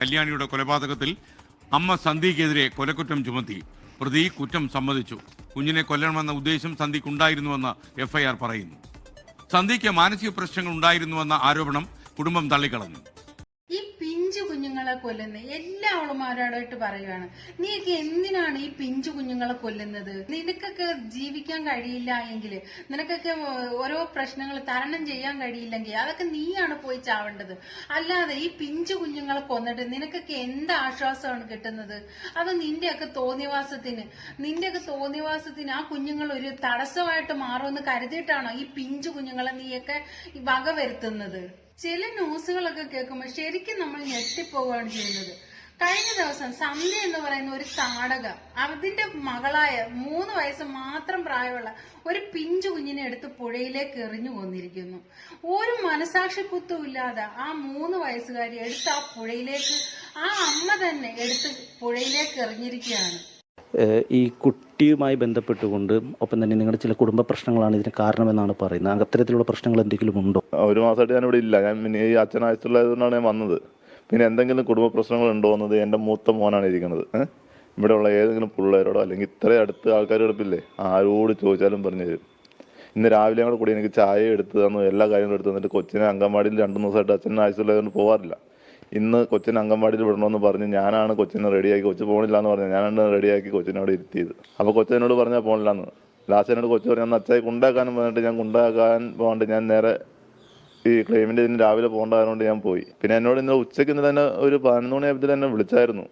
കല്യാണിയുടെ കൊലപാതകത്തിൽ അമ്മ സന്ധ്യയ്ക്കെതിരെ കൊലക്കുറ്റം ചുമത്തി. പ്രതി കുറ്റം സമ്മതിച്ചു. കുഞ്ഞിനെ കൊല്ലണമെന്ന ഉദ്ദേശം സന്ധ്യയ്ക്കുണ്ടായിരുന്നുവെന്ന് എഫ്ഐആർ പറയുന്നു. സന്ധ്യയ്ക്ക് മാനസിക പ്രശ്നങ്ങൾ ഉണ്ടായിരുന്നുവെന്ന ആരോപണം കുടുംബം തള്ളിക്കളഞ്ഞു. ഈ പിഞ്ചു കുഞ്ഞുങ്ങളെ കൊല്ലുന്ന എല്ലാ അവളുമാരോടായിട്ട് പറയുകയാണ്, നീയൊക്കെ എന്തിനാണ് ഈ പിഞ്ചു കുഞ്ഞുങ്ങളെ കൊല്ലുന്നത്? നിനക്കൊക്കെ ജീവിക്കാൻ കഴിയില്ല എങ്കിൽ, നിനക്കൊക്കെ ഓരോ പ്രശ്നങ്ങൾ തരണം ചെയ്യാൻ കഴിയില്ലെങ്കിൽ അതൊക്കെ നീയാണ് പോയി ചാവേണ്ടത്. അല്ലാതെ ഈ പിഞ്ചു കുഞ്ഞുങ്ങളെ കൊന്നിട്ട് നിനക്കൊക്കെ എന്ത് ആശ്വാസമാണ് കിട്ടുന്നത്? അത് നിന്റെയൊക്കെ തോന്നിവാസത്തിന് ആ കുഞ്ഞുങ്ങൾ ഒരു തടസ്സമായിട്ട് മാറുമെന്ന് കരുതിയിട്ടാണോ ഈ പിഞ്ചു കുഞ്ഞുങ്ങളെ നീയൊക്കെ വകവരുത്തുന്നത്? ചില ന്യൂസുകളൊക്കെ കേൾക്കുമ്പോൾ ശരിക്കും നമ്മൾ ഞെട്ടിപ്പോവുകയാണ് ചെയ്യുന്നത്. കഴിഞ്ഞ ദിവസം സന്ധ്യ എന്ന് പറയുന്ന ഒരു താടക അതിന്റെ മകളായ 3 വയസ്സ് മാത്രം പ്രായമുള്ള ഒരു പിഞ്ചു കുഞ്ഞിനെ എടുത്ത് പുഴയിലേക്ക് എറിഞ്ഞു കൊന്നിരിക്കുന്നു. ഒരു മനസാക്ഷിക്കുത്തും ഇല്ലാതെ ആ 3 വയസ്സുകാരി എടുത്ത് ആ പുഴയിലേക്ക് ആ അമ്മ തന്നെ എടുത്ത് പുഴയിലേക്ക് എറിഞ്ഞിരിക്കുകയാണ്. ഈ കുട്ടിയുമായി ബന്ധപ്പെട്ടുകൊണ്ട് ഒപ്പം തന്നെ നിങ്ങളുടെ ചില കുടുംബ പ്രശ്നങ്ങളാണ് ഇതിന് കാരണമെന്നാണ് പറയുന്നത്. അത്തരത്തിലുള്ള പ്രശ്നങ്ങൾ എന്തെങ്കിലും ഉണ്ടോ? ഒരു മാസമായിട്ട് ഞാനിവിടെ ഇല്ല. ഞാൻ പിന്നെ ഈ അച്ഛനായിട്ടുള്ളതുകൊണ്ടാണ് ഞാൻ വന്നത്. പിന്നെ എന്തെങ്കിലും കുടുംബ പ്രശ്നങ്ങൾ ഉണ്ടോ എന്നത് എൻ്റെ മൂത്ത മോനാണ് ഇരിക്കുന്നത്. ഇവിടെയുള്ള ഏതെങ്കിലും പിള്ളേരോടോ അല്ലെങ്കിൽ ഇത്രയും അടുത്ത ആൾക്കാർ എടുപ്പില്ലേ, ആരോട് ചോദിച്ചാലും പറഞ്ഞു തരും. ഇന്ന് രാവിലെ കൂടെ കൂടി എനിക്ക് ചായ എടുത്ത് തന്നു, എല്ലാ കാര്യങ്ങളും എടുത്ത് തന്നിട്ട് കൊച്ചിനെ അംഗൻവാടിയിൽ 2 ദിവസമായിട്ട് അച്ഛൻ ആവശ്യമുള്ളതുകൊണ്ട് പോകാറില്ല. ഇന്ന് കൊച്ചിനെ അംഗൻവാടിയിൽ വിടണമെന്ന് പറഞ്ഞ് ഞാനാണ് കൊച്ചിനെ റെഡിയാക്കി, കൊച്ചു പോകണില്ല എന്ന് പറഞ്ഞാൽ ഞാനാണ് റെഡിയാക്കി കൊച്ചിനെ അവിടെ ഇരുത്തിയത്. അപ്പോൾ കൊച്ചിനോട് പറഞ്ഞാൽ പോകണില്ലാന്ന്. ലാസ്റ്റ് എന്നോട് കൊച്ചു പറഞ്ഞാൽ അച്ഛായി കൊണ്ടാക്കാനും പറഞ്ഞിട്ട് ഞാൻ കൊണ്ടാക്കാൻ പോകാണ്ട് ഞാൻ നേരെ ഈ ക്ലെയിമിൻ്റെ ഇതിന് രാവിലെ പോകേണ്ടതുകൊണ്ട് ഞാൻ പോയി. പിന്നെ എന്നോട് ഇന്നലെ ഉച്ചയ്ക്ക് ഇന്ന് തന്നെ ഒരു 11 മണിയായപ്പോൾ എന്നെ വിളിച്ചായിരുന്നു.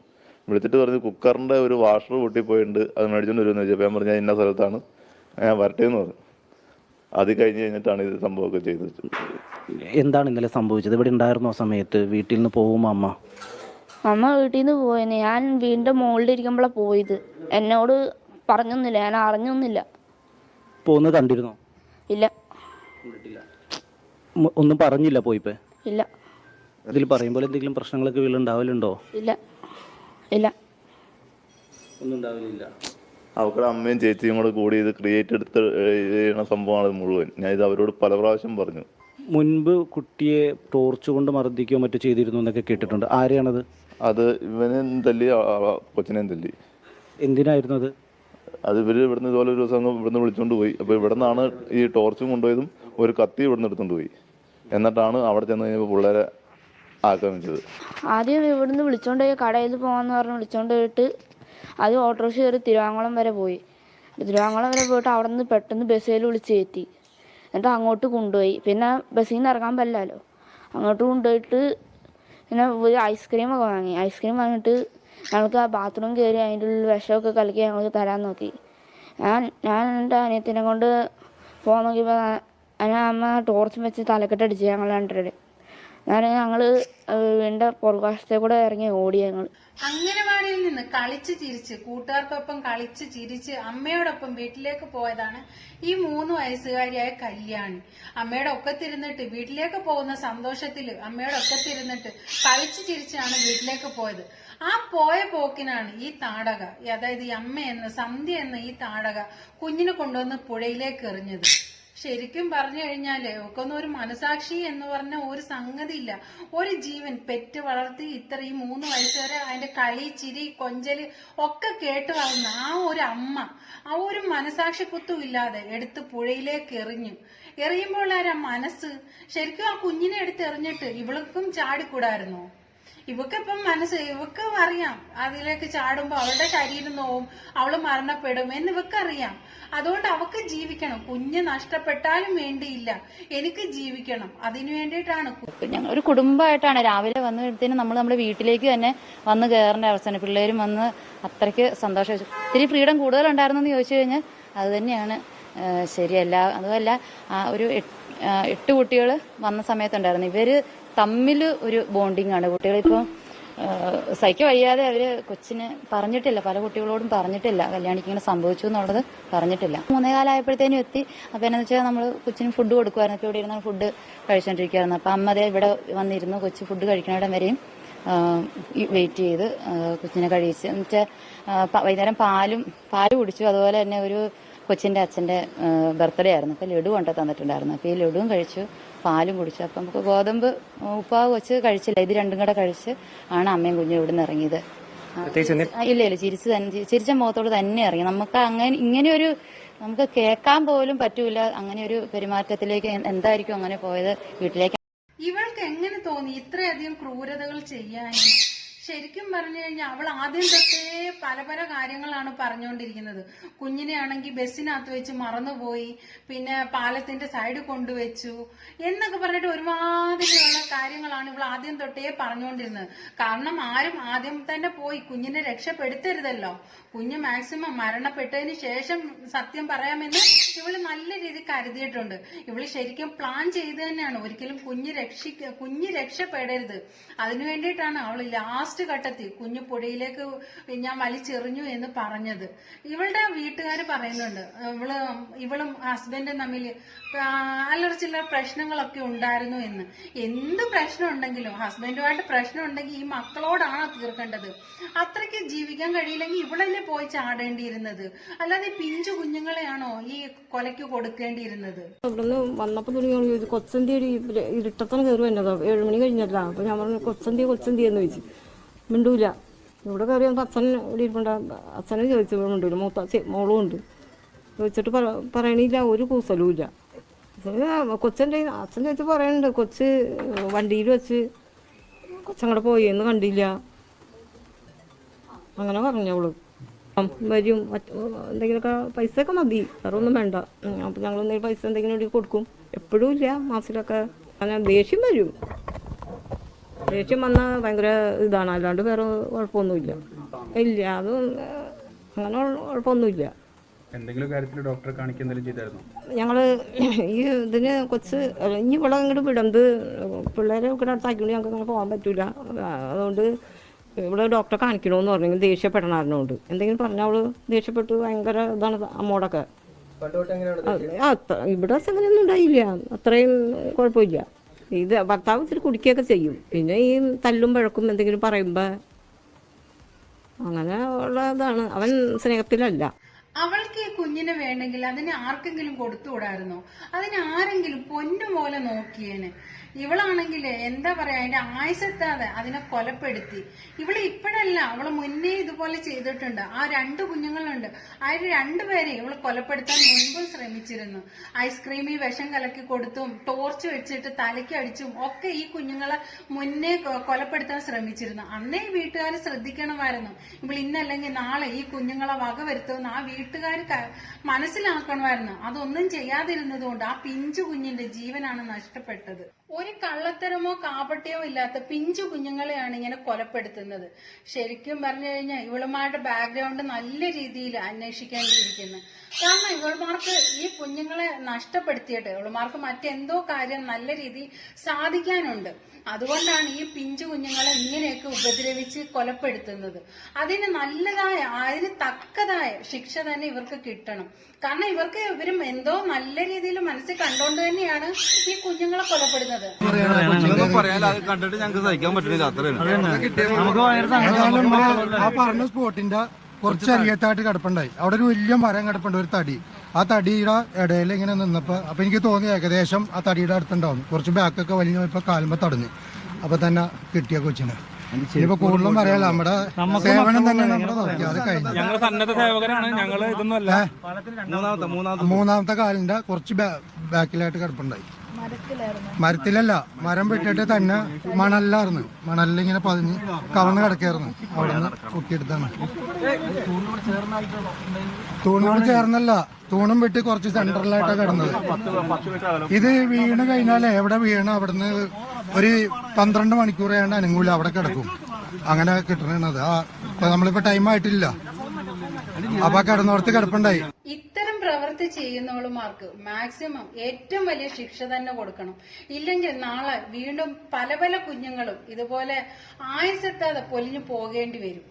വിളിച്ചിട്ട് പറഞ്ഞ് കുക്കറിൻ്റെ ഒരു വാഷർ പൊട്ടിപ്പോയിട്ടുണ്ട്, അത് മേടിച്ചുകൊണ്ട് വരുമെന്ന് ചോദിച്ചപ്പോൾ ഞാൻ പറഞ്ഞാൽ ഇന്ന സ്ഥലത്താണ്, ഞാൻ വരട്ടെ എന്ന് പറഞ്ഞു. അത് കഴിഞ്ഞിട്ടാണ് ഇത് സംഭവമൊക്കെ ചെയ്തത്. എന്താണ് ഇന്നലെ സംഭവിച്ചത്? ഇവിടെ ഉണ്ടായിരുന്നോ സമയത്ത്? വീട്ടിൽ നിന്ന് പോകുമ്പോൾ അമ്മ വീട്ടിൽ നിന്ന് പോയെന്ന്. ഞാൻ വീടിൻ്റെ മുകളിൽ ഇരിക്കുമ്പോഴാണ് പോയത്. എന്നോട് പറഞ്ഞൊന്നുമില്ല, ഞാൻ അറിഞ്ഞൊന്നുമില്ല. പോകുന്നത് കണ്ടിരുന്നോ? ഇല്ല. ഒന്നും പറഞ്ഞില്ല പോയിപ്പോ? ഇല്ല. അതിൽ പറയുമ്പോൾ എന്തെങ്കിലും പ്രശ്നങ്ങളൊക്കെ വീട്ടിലുണ്ടാവലുണ്ടോ? ഇല്ല ഇല്ല, ഒന്നും ഉണ്ടാവില്ല. അവരുടെ അമ്മയും ചേച്ചിയും കൂടെ കൂടി ഇത് ക്രിയേറ്റ് എടുത്ത് ചെയ്യുന്ന സംഭവമാണ് മുഴുവൻ. ഞാൻ ഇത് അവരോട് പല പ്രാവശ്യം പറഞ്ഞു. മുൻപ് കുട്ടിയെ ടോർച്ച് കൊണ്ട് മർദ്ദിക്കുകയോ മറ്റോ ചെയ്തിരുന്നു എന്നൊക്കെ കേട്ടിട്ടുണ്ട്. ആരെയാണത്? അത് ഇവനെയും തല്ലി കൊച്ചിനെയും തല്ലി. എന്തിനായിരുന്നു അത്? അത് ഇവിടുന്ന് ഇതുപോലെ ഒരു ദിവസം ഇവിടുന്ന് വിളിച്ചുകൊണ്ട് പോയി. അപ്പോൾ ഇവിടെ നിന്നാണ് ഈ ടോർച്ചും കൊണ്ടുപോയതും ഒരു കത്തി ഇവിടുന്ന് എടുത്തുകൊണ്ട് പോയി. എന്നിട്ടാണ് അവിടെ ചെന്ന് കഴിഞ്ഞപ്പോൾ പിള്ളേരെ ആക്രമിച്ചത്. ആദ്യം ഇവിടുന്ന് വിളിച്ചോണ്ട് പോയി കടയിൽ പോകാമെന്ന് പറഞ്ഞ് വിളിച്ചോണ്ട് പോയിട്ട് അത് ഓട്ടോറിക്ഷ കയറി തിരുവാങ്കുളം വരെ പോയി. തിരുവാങ്കുളം വരെ പോയിട്ട് അവിടെ നിന്ന് പെട്ടെന്ന് ബസ്സിൽ വിളിച്ച് കയറ്റി. എന്നിട്ട് അങ്ങോട്ട് കൊണ്ടുപോയി. പിന്നെ ബസ്സിൽ നിന്ന് ഇറങ്ങാൻ പറ്റില്ലല്ലോ, അങ്ങോട്ട് കൊണ്ടുപോയിട്ട് പിന്നെ ഒരു ഐസ്ക്രീമൊക്കെ വാങ്ങി. ഐസ്ക്രീം വാങ്ങിയിട്ട് ഞങ്ങൾക്ക് ആ ബാത്റൂം കയറി അതിൻ്റെ ഉള്ളിൽ വിഷമൊക്കെ കലക്കി ഞങ്ങൾക്ക് തരാൻ നോക്കി. ഞാൻ എൻ്റെ അനിയത്തിനെ കൊണ്ട് പോകാൻ നോക്കിയപ്പോൾ അതിനെ അമ്മ ടോർച്ചും വെച്ച് തലക്കെട്ടടിച്ച് ഞങ്ങൾ രണ്ടുപേരെ. ഞങ്ങൾ വീടിൻ്റെ പുറകുവശത്തെ കൂടെ ഇറങ്ങി ഓടി. ഞങ്ങൾ അംഗനവാടിയിൽ നിന്ന് കളിച്ച് ചിരിച്ച് കൂട്ടുകാർക്കൊപ്പം കളിച്ച് ചിരിച്ച് അമ്മയോടൊപ്പം വീട്ടിലേക്ക് പോയതാണ് ഈ 3 വയസ്സുകാരിയായ കല്യാണി. അമ്മയുടെ ഒക്കത്തിരുന്നിട്ട് വീട്ടിലേക്ക് പോകുന്ന സന്തോഷത്തിൽ അമ്മയുടെ ഒക്കത്തിരുന്നിട്ട് കളിച്ച് ചിരിച്ചാണ് വീട്ടിലേക്ക് പോയത്. ആ പോയ പോക്കിനാണ് ഈ താടക, അതായത് ഈ അമ്മ എന്ന സന്ധ്യ എന്ന ഈ താടക കുഞ്ഞിനെ കൊണ്ടുവന്ന് പുഴയിലേക്ക് എറിഞ്ഞത്. ശരിക്കും പറഞ്ഞു കഴിഞ്ഞാല് ഒക്കൊന്നും ഒരു മനസാക്ഷി എന്ന് പറഞ്ഞ ഒരു സംഗതി ഇല്ല. ഒരു ജീവൻ പെറ്റ് വളർത്തി ഈ 3 വയസ്സ് വരെ അതിന്റെ കളി ചിരി കൊഞ്ചല് ഒക്കെ കേട്ട് വളർന്ന ആ ഒരു അമ്മ ആ ഒരു മനസാക്ഷി കുത്തും ഇല്ലാതെ എടുത്ത് പുഴയിലേക്ക് എറിയുമ്പോൾ ആ മനസ്സ് ശരിക്കും ആ കുഞ്ഞിനെ എടുത്ത് എറിഞ്ഞിട്ട് ഇവൾക്കും ചാടിക്കൂടായിരുന്നോ? ഇവക്കിപ്പം ഇവക്ക് അറിയാം അതിലേക്ക് ചാടുമ്പോ അവളുടെ ശരീരം നോവും, അവള് മരണപ്പെടും എന്ന് ഇവക്കറിയാം. അതുകൊണ്ട് അവക്ക് ജീവിക്കണം. കുഞ്ഞ് നഷ്ടപ്പെട്ടാലും വേണ്ടിയില്ല, എനിക്ക് ജീവിക്കണം. അതിനു വേണ്ടിയിട്ടാണ്. ഞങ്ങൾ ഒരു കുടുംബമായിട്ടാണ് രാവിലെ വന്നു കഴിയുമ്പോഴത്തേനും നമ്മൾ നമ്മുടെ വീട്ടിലേക്ക് തന്നെ വന്ന് കയറേണ്ട അവസ്ഥയാണ്. പിള്ളേരും വന്ന് അത്രയ്ക്ക് സന്തോഷം. ഇത്തിരി ഫ്രീഡം കൂടുതലുണ്ടായിരുന്നെന്ന് ചോദിച്ചു കഴിഞ്ഞാൽ അത് തന്നെയാണ് ശരിയല്ല. അതുമല്ല ഒരു 8 കുട്ടികൾ വന്ന സമയത്തുണ്ടായിരുന്നു. ഇവര് തമ്മിൽ ഒരു ബോണ്ടിങ് ആണ്. കുട്ടികളിപ്പോൾ സഹിക്ക വയ്യാതെ അവര് കൊച്ചിന് പറഞ്ഞിട്ടില്ല, പല കുട്ടികളോടും പറഞ്ഞിട്ടില്ല കല്യാണിക്ക് ഇങ്ങനെ സംഭവിച്ചു എന്നുള്ളത് പറഞ്ഞിട്ടില്ല. 3:15 ആയപ്പോഴത്തേനും എത്തി. അപ്പം എന്നാന്ന് വെച്ചാൽ നമ്മൾ കൊച്ചിന് ഫുഡ് കൊടുക്കുമായിരുന്നു. ഇപ്പോൾ ഇവിടെ ഇരുന്ന് ഫുഡ് കഴിച്ചോണ്ടിരിക്കുകയായിരുന്നു. അപ്പം അമ്മ അതേ ഇവിടെ വന്നിരുന്നു. കൊച്ചു ഫുഡ് കഴിക്കണയിടം വരെയും വെയിറ്റ് ചെയ്ത് കൊച്ചിനെ കഴിച്ച്. എന്ന് വെച്ചാൽ വൈകുന്നേരം പാല് കുടിച്ചു. അതുപോലെ തന്നെ ഒരു കൊച്ചിൻ്റെ അച്ഛൻ്റെ ബർത്ത്ഡേ ആയിരുന്നു. അപ്പോൾ ലഡു കൊണ്ടു തന്നിട്ടുണ്ടായിരുന്നു. അപ്പോൾ ഈ ലഡുവും കഴിച്ചു, പാലും കുടിച്ചു. അപ്പം നമുക്ക് ഗോതമ്പ് ഉപ്പാവ് വെച്ച് കഴിച്ചില്ല, ഇത് രണ്ടും കൂടെ കഴിച്ച് ആണ് അമ്മയും കുഞ്ഞും ഇവിടെ നിന്ന് ഇറങ്ങിയത്. ഇല്ല ചിരിച്ച മുഖത്തോട് തന്നെ ഇറങ്ങി. നമുക്ക് ഇങ്ങനെയൊരു നമുക്ക് കേൾക്കാൻ പോലും പറ്റൂല അങ്ങനെ ഒരു പെരുമാറ്റത്തിലേക്ക്. എന്തായിരിക്കും അങ്ങനെ പോയത് വീട്ടിലേക്ക്? ഇവൾക്ക് എങ്ങനെ തോന്നി ഇത്രയധികം ക്രൂരതകൾ ചെയ്യാൻ? ശരിക്കും പറഞ്ഞു കഴിഞ്ഞാൽ അവൾ ആദ്യം തൊട്ടേ പല പല കാര്യങ്ങളാണ് പറഞ്ഞുകൊണ്ടിരിക്കുന്നത്. കുഞ്ഞിനെ ആണെങ്കിൽ ബസ്സിനകത്ത് വെച്ച് മറന്നുപോയി, പിന്നെ പാലത്തിന്റെ സൈഡ് കൊണ്ടുവച്ചു എന്നൊക്കെ പറഞ്ഞിട്ട് ഒരുമാതിരിയുള്ള കാര്യങ്ങളാണ് ഇവൾ ആദ്യം തൊട്ടേ പറഞ്ഞുകൊണ്ടിരുന്നത്. കാരണം ആരും ആദ്യം തന്നെ പോയി കുഞ്ഞിനെ രക്ഷപ്പെടുത്തരുതല്ലോ. കുഞ്ഞ് മാക്സിമം മരണപ്പെട്ടതിന് ശേഷം സത്യം പറയാമെന്ന് ഇവള് നല്ല രീതിയിൽ കരുതിയിട്ടുണ്ട്. ഇവള് ശരിക്കും പ്ലാൻ ചെയ്ത് തന്നെയാണ്. ഒരിക്കലും കുഞ്ഞ് രക്ഷപ്പെടരുത്, അതിനു വേണ്ടിയിട്ടാണ് അവള് ലാസ്റ്റ് ഘട്ടത്തിൽ കുഞ്ഞു പുഴയിലേക്ക് ഞാൻ വലിച്ചെറിഞ്ഞു എന്ന് പറഞ്ഞത്. ഇവളുടെ വീട്ടുകാർ പറയുന്നുണ്ട് ഇവളും ഹസ്ബൻഡും തമ്മിൽ അല്ലറ ചില്ലറ പ്രശ്നങ്ങളൊക്കെ ഉണ്ടായിരുന്നു എന്ന്. എന്ത് പ്രശ്നം ഉണ്ടെങ്കിലും ഹസ്ബൻഡുമായിട്ട് പ്രശ്നം ഉണ്ടെങ്കിൽ ഈ മക്കളോടാണ് തീർക്കേണ്ടത്. അത്രയ്ക്ക് ജീവിക്കാൻ കഴിയില്ലെങ്കിൽ ഇവളല്ലേ പോയി ചാടേണ്ടിയിരുന്നത്, അല്ലാതെ പിഞ്ചു കുഞ്ഞുങ്ങളെയാണോ ഈ കൊലയ്ക്ക് കൊടുക്കേണ്ടിയിരുന്നത്? ഇവിടുന്ന് വന്നപ്പോ തുടങ്ങി കൊച്ചന്തി ഇരുട്ടത്തം കയറി വന്നതോ, 7 മണി കഴിഞ്ഞല്ല. അപ്പൊ ഞാൻ പറഞ്ഞു കൊച്ചന്തി എന്ന് ചോദിച്ചു. മിണ്ടൂല. ഇവിടെ കയറി വന്നപ്പോൾ അച്ഛൻ ഇവിടെ ഇരിപ്പുണ്ട്. അച്ഛനെ ചോദിച്ചു, മിണ്ടൂല. മോളും ഉണ്ട്. ചോദിച്ചിട്ട് പറയണില്ല, ഒരു കൂസലും ഇല്ല. കൊച്ചൻ്റെ അച്ഛൻ ചോദിച്ചു പറയുന്നുണ്ട്, കൊച്ച് വണ്ടിയിൽ വെച്ച് കൊച്ചങ്ങടെ പോയെന്ന് കണ്ടില്ല, അങ്ങനെ പറഞ്ഞവള്. വരും, എന്തെങ്കിലുമൊക്കെ പൈസയൊക്കെ മതി, വേറെ ഒന്നും വേണ്ട. അപ്പം ഞങ്ങൾ എന്തെങ്കിലും പൈസ എന്തെങ്കിലും വേണ്ടി കൊടുക്കും. എപ്പോഴും ഇല്ല, മാസത്തിലൊക്കെ. അങ്ങനെ ദേഷ്യം വരും. ദേഷ്യം വന്നാൽ ഭയങ്കര ഇതാണ്, അല്ലാണ്ട് വേറെ കുഴപ്പമൊന്നുമില്ല. ഇല്ല, അത് അങ്ങനെ കുഴപ്പമൊന്നുമില്ല. എന്തെങ്കിലും കാര്യത്തിൽ ഡോക്ടറെ കാണിക്കുന്നതിലും ചെയ്തായിരുന്നു? ഞങ്ങൾ ഈ ഇതിന് ഇനി ഇവിടെ ഇങ്ങോട്ട് വിടുന്നത് പിള്ളേരെ ഇവിടെ അടുത്താക്കിക്കൊണ്ട് ഞങ്ങൾക്ക് അങ്ങനെ പോകാൻ പറ്റൂല. അതുകൊണ്ട് ഇവിടെ ഡോക്ടറെ കാണിക്കണമെന്ന് പറഞ്ഞു. ദേഷ്യപ്പെടണാറിനോണ്ട് എന്തെങ്കിലും പറഞ്ഞാൽ അവള് ദേഷ്യപ്പെട്ട് ഭയങ്കര ഇതാണ് അമ്മോടൊക്കെ. ഇവിടെ അങ്ങനെയൊന്നും ഉണ്ടായില്ല, അത്രയും കുഴപ്പമില്ല. ഇത് ഭർത്താവ് ഇത്തിരി കുടിക്കുകയൊക്കെ ചെയ്യും. പിന്നെ ഈ തല്ലും വഴക്കും എന്തെങ്കിലും പറയുമ്പോൾ അങ്ങനെ ഉള്ള ഇതാണ്. അവൻ സ്നേഹത്തിലല്ല. അവൾക്ക് ഈ കുഞ്ഞിനെ വേണ്ടെങ്കിൽ അതിനെ ആർക്കെങ്കിലും കൊടുത്തുകൂടായിരുന്നോ? അതിനെ ആരെങ്കിലും പൊന്നുപോലെ നോക്കിയേനെ. ഇവളാണെങ്കിൽ എന്താ പറയാ, അതിന്റെ ആയുസെത്താതെ അതിനെ കൊലപ്പെടുത്തി. ഇവള് ഇപ്പോഴല്ല, അവള് മുന്നേ ഇതുപോലെ ചെയ്തിട്ടുണ്ട്. ആ 2 കുഞ്ഞുങ്ങളുണ്ട്, ആ 2 പേരെ ഇവള് കൊലപ്പെടുത്താൻ മുൻപ് ശ്രമിച്ചിരുന്നു. ഐസ്ക്രീമിൽ വിഷം കലക്കി കൊടുത്തും ടോർച്ച് വെച്ചിട്ട് തലയ്ക്ക് അടിച്ചും ഒക്കെ ഈ കുഞ്ഞുങ്ങളെ മുന്നേ കൊലപ്പെടുത്താൻ ശ്രമിച്ചിരുന്നു. അന്നേ വീട്ടുകാർ ശ്രദ്ധിക്കണമായിരുന്നു. ഇവൾ ഇന്നല്ലെങ്കിൽ നാളെ ഈ കുഞ്ഞുങ്ങളെ വകവരുത്തുമെന്ന് ആ വീട്ടുകാർ മനസ്സിലാക്കണമായിരുന്നു. അതൊന്നും ചെയ്യാതിരുന്നത് കൊണ്ട് ആ പിഞ്ചു കുഞ്ഞിന്റെ ജീവനാണ് നഷ്ടപ്പെട്ടത്. ഒരു കള്ളത്തരമോ കാപട്യമോ ഇല്ലാത്ത പിഞ്ചു കുഞ്ഞുങ്ങളെയാണ് ഇങ്ങനെ കൊലപ്പെടുത്തുന്നത്. ശരിക്കും പറഞ്ഞു കഴിഞ്ഞാൽ ഇവളുമാരുടെ ബാക്ക്ഗ്രൗണ്ട് നല്ല രീതിയിൽ അന്വേഷിക്കേണ്ടിയിരിക്കുന്നു. കാരണം ഇവളുമാർക്ക് ഈ കുഞ്ഞുങ്ങളെ നഷ്ടപ്പെടുത്തിയിട്ട് ഇവളുമാർക്ക് മറ്റെന്തോ കാര്യം നല്ല രീതിയിൽ സാധിക്കാനുണ്ട്. അതുകൊണ്ടാണ് ഈ പിഞ്ചു കുഞ്ഞുങ്ങളെ ഇങ്ങനെയൊക്കെ ഉപദ്രവിച്ച് കൊലപ്പെടുത്തുന്നത്. അതിന് തക്കതായ ശിക്ഷ തന്നെ ഇവർക്ക് കിട്ടണം. കാരണം ഇവരും എന്തോ നല്ല രീതിയിൽ മനസ്സിൽ കണ്ടോണ്ട് തന്നെയാണ് ഈ കുഞ്ഞുങ്ങളെ കൊലപ്പെടുന്നത്. കണ്ടിട്ട് ഞങ്ങൾക്ക് സഹിക്കാൻ പറ്റില്ല. ആ പറഞ്ഞ സ്പോട്ടിന്റെ കുറച്ചരിയത്തായിട്ട് കിടപ്പുണ്ടായി. അവിടെ ഒരു വലിയ മരം കിടപ്പുണ്ട്, ഒരു തടി. ആ തടിയുടെ ഇടയിൽ ഇങ്ങനെ നിന്നപ്പോ അപ്പൊ എനിക്ക് തോന്നി ഏകദേശം ആ തടിയുടെ അടുത്തുണ്ടാവും. കുറച്ച് ബാക്കൊക്കെ വലിഞ്ഞു പോയപ്പോ കാലുമ്പോ തടഞ്ഞു. അപ്പൊ തന്നെ കിട്ടിയ കൊച്ചിന്. ഇനിയിപ്പോ കൂടുതലും പറയാല്ല, നമ്മുടെ സേവനം തന്നെ നമ്മുടെ നോക്കി. അത് കഴിഞ്ഞു. മൂന്നാമത്തെ കാലിന്റെ കുറച്ച് ബാക്കിലായിട്ട് കിടപ്പുണ്ടായി. മരത്തിലല്ല, മരം വെട്ടിട്ട് തന്നെ മണലിലായിരുന്നു. മണലിലിങ്ങനെ പതിഞ്ഞ് കവന്ന് കിടക്കായിരുന്നു. അവിടെ നിന്ന് പൊക്കിയെടുത്താണ്. തൂണിനോട് ചേർന്നല്ല, തൂണും വെട്ടി കുറച്ച് സെന്ററിലായിട്ടാണ് കിടന്നത്. ഇത് വീണ് കഴിഞ്ഞാലേ എവിടെ വീണ് അവിടുന്ന് ഒരു 12 മണിക്കൂർ വേണ്ട അനങ്ങൂല, അവിടെ കിടക്കും. അങ്ങനെ കിട്ടണത്. നമ്മളിപ്പോ ടൈം ആയിട്ടില്ല. അപ്പൊ കിടന്നോടത്ത് കിടപ്പുണ്ടായി. ഇത്തരം പ്രവൃത്തി ചെയ്യുന്നവളുമാർക്ക് മാക്സിമം ഏറ്റവും വലിയ ശിക്ഷ തന്നെ കൊടുക്കണം. ഇല്ലെങ്കിൽ നാളെ വീണ്ടും പല കുഞ്ഞുങ്ങളും ഇതുപോലെ ആയുസെത്താതെ പൊലിഞ്ഞു പോകേണ്ടി വരും.